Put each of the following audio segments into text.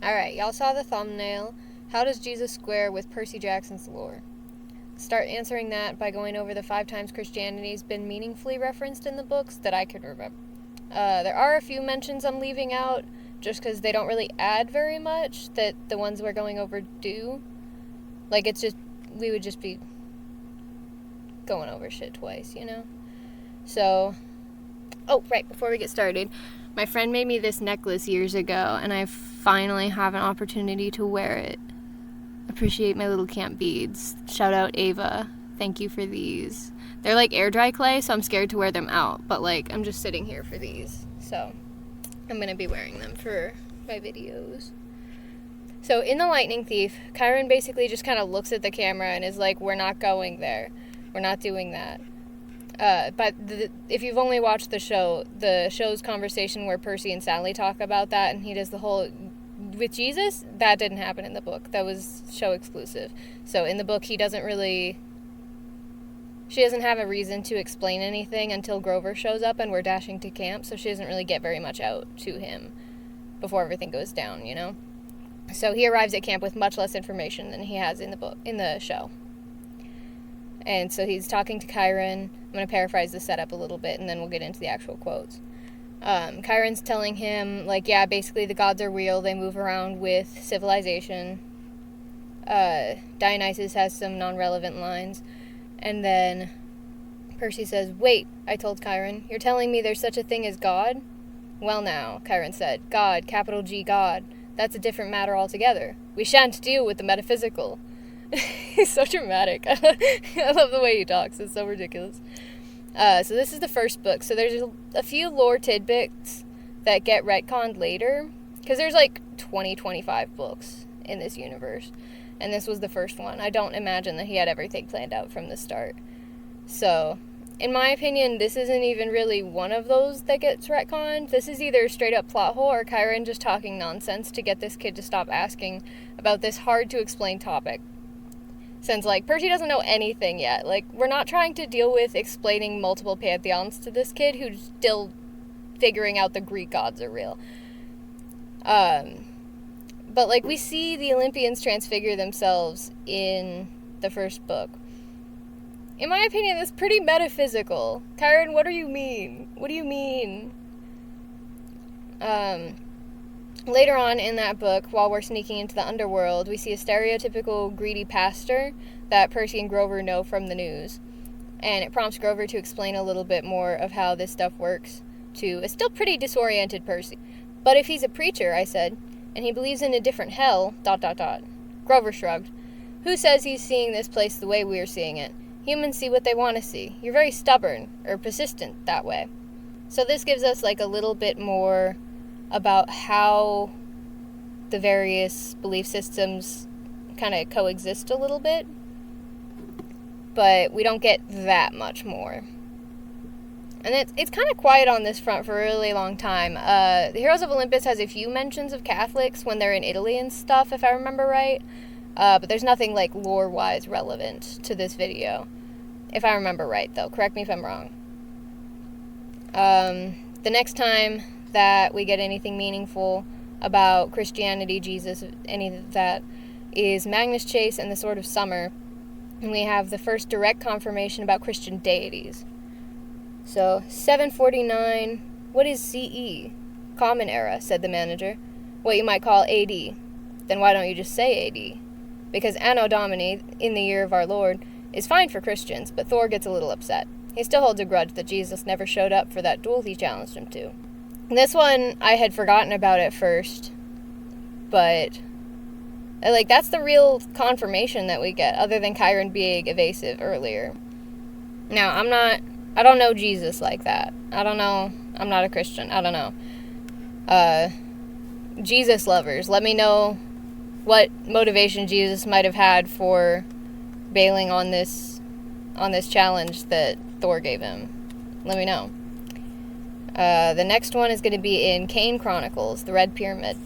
Alright, y'all saw the thumbnail. How does Jesus square with Percy Jackson's lore? Start answering that by going over the 5 times Christianity's been meaningfully referenced in the books that I could remember. There are a few mentions I'm leaving out, just because they don't really add very much, that the ones we're going over do. Like, it's just, we would just be going over shit twice, you know? So, oh, right, before we get started, my friend made me this necklace years ago, and I finally have an opportunity to wear it. Appreciate my little camp beads. Shout out Ava. Thank you for these. They're like air dry clay, so I'm scared to wear them out, but like, I'm just sitting here for these. So, I'm going to be wearing them for my videos. So, in The Lightning Thief, Chiron basically just kind of looks at the camera and is like, we're not going there. We're not doing that. But if you've only watched the show's conversation where Percy and Sally talk about that, and he does the whole, with Jesus, that didn't happen in the book. That was show exclusive. So in the book, she doesn't have a reason to explain anything until Grover shows up and we're dashing to camp, so she doesn't really get very much out to him before everything goes down, you know? So he arrives at camp with much less information than he has in the show. And so he's talking to Chiron. I'm going to paraphrase the setup a little bit, and then we'll get into the actual quotes. Chiron's telling him, like, yeah, basically the gods are real. They move around with civilization. Dionysus has some non-relevant lines. And then Percy says, wait, I told Chiron, you're telling me there's such a thing as God? Well now, Chiron said, God, capital G, God. That's a different matter altogether. We shan't deal with the metaphysical. He's so dramatic. I love the way he talks. It's so ridiculous. So this is the first book. So there's a few lore tidbits that get retconned later. Because there's like 25 books in this universe. And this was the first one. I don't imagine that he had everything planned out from the start. So, in my opinion, this isn't even really one of those that gets retconned. This is either a straight up plot hole or Chiron just talking nonsense to get this kid to stop asking about this hard to explain topic. Since, like, Percy doesn't know anything yet. Like, we're not trying to deal with explaining multiple pantheons to this kid who's still figuring out the Greek gods are real. But, like, we see the Olympians transfigure themselves in the first book. In my opinion, that's pretty metaphysical. Chiron, what do you mean? What do you mean? Later on in that book, while we're sneaking into the underworld, we see a stereotypical greedy pastor that Percy and Grover know from the news. And it prompts Grover to explain a little bit more of how this stuff works to a still pretty disoriented Percy. But if he's a preacher, I said, and he believes in a different hell, ... Grover shrugged. Who says he's seeing this place the way we're seeing it? Humans see what they want to see. You're very stubborn, or persistent, that way. So this gives us, like, a little bit more about how the various belief systems kind of coexist a little bit. But we don't get that much more. And it's kind of quiet on this front for a really long time. The Heroes of Olympus has a few mentions of Catholics when they're in Italy and stuff, if I remember right. But there's nothing, like, lore-wise relevant to this video. If I remember right, though. Correct me if I'm wrong. The next time that we get anything meaningful about Christianity, Jesus, any of that, is Magnus Chase and the Sword of Summer. And we have the first direct confirmation about Christian deities. So, 749, what is CE? Common Era, said the manager. What you might call AD. Then why don't you just say AD? Because Anno Domini, in the year of our Lord, is fine for Christians, but Thor gets a little upset. He still holds a grudge that Jesus never showed up for that duel he challenged him to. This one, I had forgotten about at first, but, like, that's the real confirmation that we get, other than Chiron being evasive earlier. Now, I don't know Jesus like that. I don't know, I'm not a Christian, I don't know. Jesus lovers, let me know what motivation Jesus might have had for bailing on this challenge that Thor gave him. Let me know. The next one is going to be in Cain Chronicles, the Red Pyramid.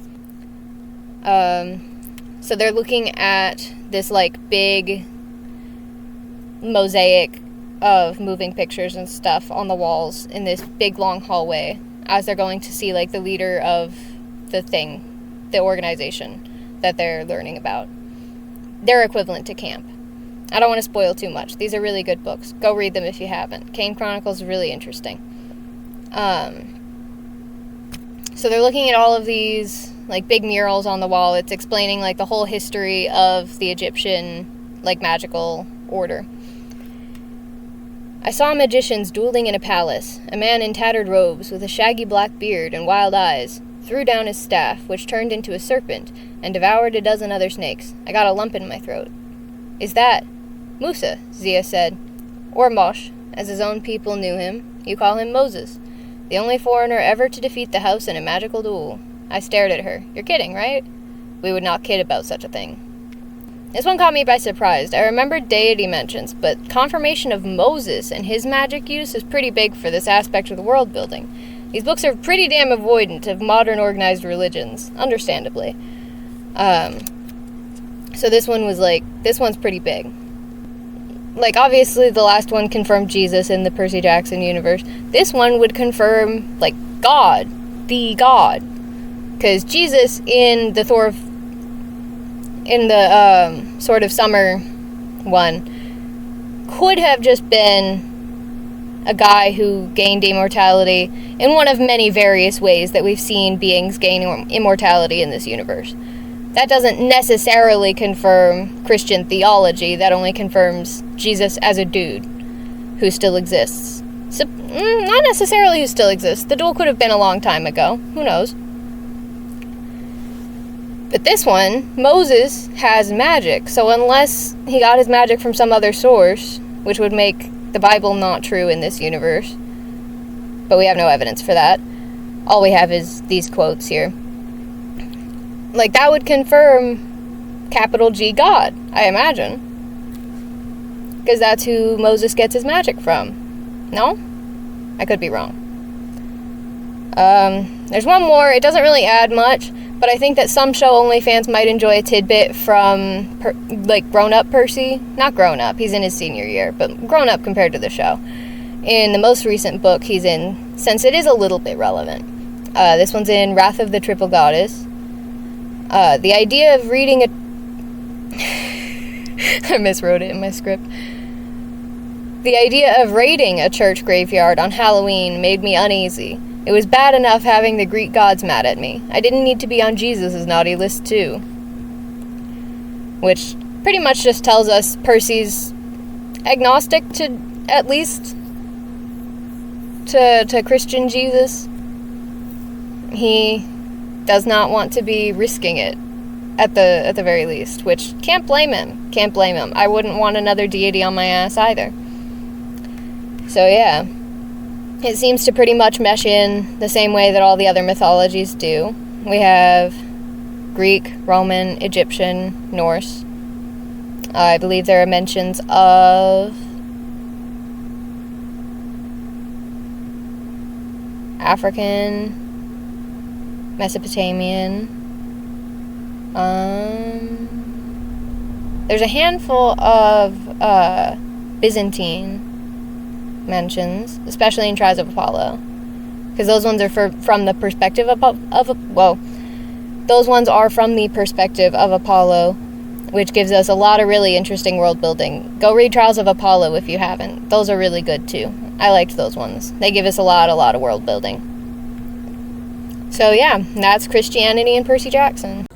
So they're looking at this, like, big mosaic of moving pictures and stuff on the walls in this big, long hallway as they're going to see, like, the leader of the thing, the organization that they're learning about. They're equivalent to camp. I don't want to spoil too much. These are really good books. Go read them if you haven't. Kane Chronicles is really interesting. So they're looking at all of these like big murals on the wall. It's explaining like the whole history of the Egyptian like magical order. I saw magicians dueling in a palace. A man in tattered robes with a shaggy black beard and wild eyes threw down his staff, which turned into a serpent and devoured a dozen other snakes. I got a lump in my throat. Is that Musa? Zia said. Or Mosh, as his own people knew him. You call him Moses. The only foreigner ever to defeat the house in a magical duel. I stared at her. You're kidding, right? We would not kid about such a thing. This one caught me by surprise. I remembered deity mentions, but confirmation of Moses and his magic use is pretty big for this aspect of the world building. These books are pretty damn avoidant of modern organized religions, understandably. So this one's pretty big. Like, obviously, the last one confirmed Jesus in the Percy Jackson universe. This one would confirm, like, God. The God. Because Jesus in the Sword of Summer one could have just been a guy who gained immortality in one of many various ways that we've seen beings gain immortality in this universe. That doesn't necessarily confirm Christian theology. That only confirms Jesus as a dude who still exists. So, not necessarily who still exists. The duel could have been a long time ago. Who knows? But this one, Moses has magic. So unless he got his magic from some other source, which would make the Bible not true in this universe, but we have no evidence for that. All we have is these quotes here. Like, that would confirm capital G God, I imagine. Because that's who Moses gets his magic from. No? I could be wrong. There's one more. It doesn't really add much, but I think that some show only fans might enjoy a tidbit from, grown-up Percy. Not grown-up, he's in his senior year, but grown-up compared to the show. In the most recent book he's in, since it is a little bit relevant. This one's in Wrath of the Triple Goddess. The idea of reading a... I miswrote it in my script. The idea of raiding a church graveyard on Halloween made me uneasy. It was bad enough having the Greek gods mad at me. I didn't need to be on Jesus' naughty list, too. Which pretty much just tells us Percy's agnostic to, at least, to Christian Jesus. He does not want to be risking it, at the very least, which can't blame him. Can't blame him. I wouldn't want another deity on my ass either. So yeah, it seems to pretty much mesh in the same way that all the other mythologies do. We have Greek, Roman, Egyptian, Norse. I believe there are mentions of African, Mesopotamian. There's a handful of Byzantine mentions, especially in Trials of Apollo, because those ones are from the perspective those ones are from the perspective of Apollo, which gives us a lot of really interesting world building. Go read Trials of Apollo if you haven't. Those are really good too. I liked those ones. They give us a lot of world building. So yeah, that's Christianity and Percy Jackson.